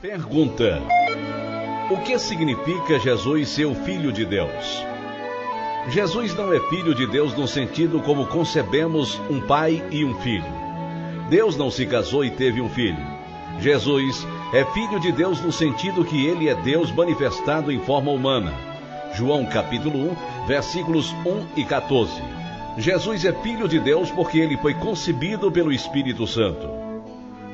Pergunta: o que significa Jesus ser o Filho de Deus? Jesus não é Filho de Deus no sentido como concebemos um pai e um filho. Deus não se casou e teve um filho. Jesus é Filho de Deus no sentido que ele é Deus manifestado em forma humana. João capítulo 1, versículos 1 e 14. Jesus é Filho de Deus porque ele foi concebido pelo Espírito Santo.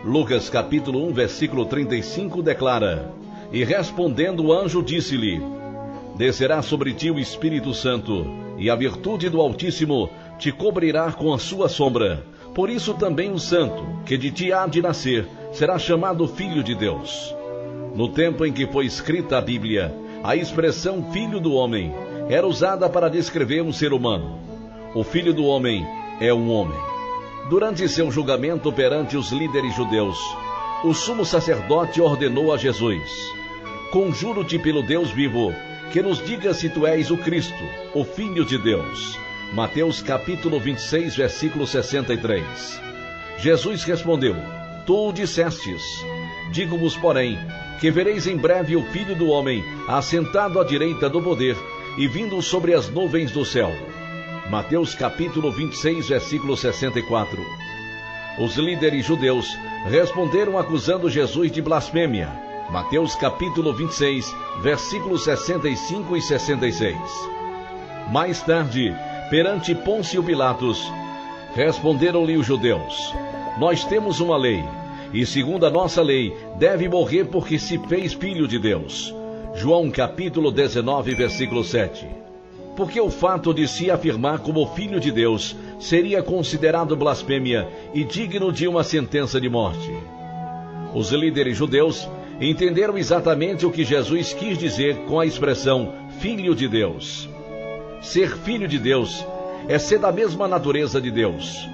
Lucas capítulo 1, versículo 35 declara: e respondendo o anjo disse-lhe: descerá sobre ti o Espírito Santo, e a virtude do Altíssimo te cobrirá com a sua sombra. Por isso também o santo, que de ti há de nascer, será chamado Filho de Deus. No tempo em que foi escrita a Bíblia, a expressão Filho do Homem era usada para descrever um ser humano. O Filho do Homem é um homem. Durante seu julgamento perante os líderes judeus, o sumo sacerdote ordenou a Jesus: conjuro-te pelo Deus vivo, que nos diga se tu és o Cristo, o Filho de Deus. Mateus capítulo 26, versículo 63. Jesus respondeu: tu o dissestes. Digo-vos, porém, que vereis em breve o Filho do Homem assentado à direita do poder e vindo sobre as nuvens do céu. Mateus capítulo 26, versículo 64. Os líderes judeus responderam acusando Jesus de blasfêmia. Mateus capítulo 26, versículos 65 e 66. Mais tarde, perante Pôncio Pilatos, responderam-lhe os judeus: nós temos uma lei, e segundo a nossa lei, deve morrer porque se fez filho de Deus. João capítulo 19, versículo 7. Porque o fato de se afirmar como filho de Deus seria considerado blasfêmia e digno de uma sentença de morte. Os líderes judeus entenderam exatamente o que Jesus quis dizer com a expressão Filho de Deus. Ser filho de Deus é ser da mesma natureza de Deus.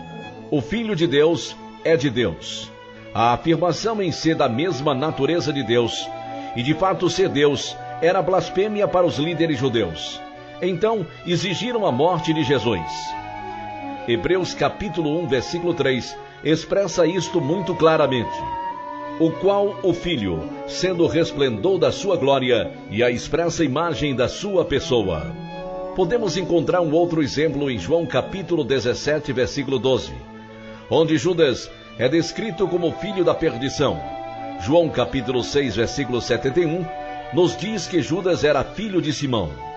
O Filho de Deus é de Deus. A afirmação em ser da mesma natureza de Deus, e de fato ser Deus, era blasfêmia para os líderes judeus. Então exigiram a morte de Jesus. Hebreus capítulo 1, versículo 3 expressa isto muito claramente: o qual o Filho, sendo o resplendor da sua glória e a expressa imagem da sua pessoa. Podemos encontrar um outro exemplo em João capítulo 17, versículo 12, onde Judas é descrito como filho da perdição. João capítulo 6, versículo 71, nos diz que Judas era filho de Simão.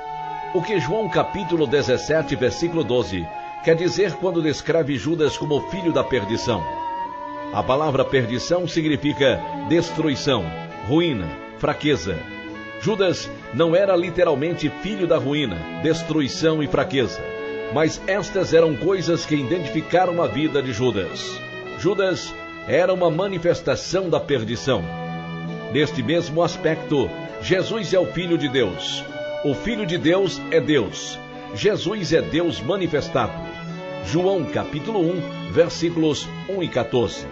O que João capítulo 17, versículo 12, quer dizer quando descreve Judas como filho da perdição? A palavra perdição significa destruição, ruína, fraqueza. Judas não era literalmente filho da ruína, destruição e fraqueza, mas estas eram coisas que identificaram a vida de Judas. Judas era uma manifestação da perdição. Neste mesmo aspecto, Jesus é o Filho de Deus. O Filho de Deus é Deus. Jesus é Deus manifestado. João capítulo 1, versículos 1 e 14.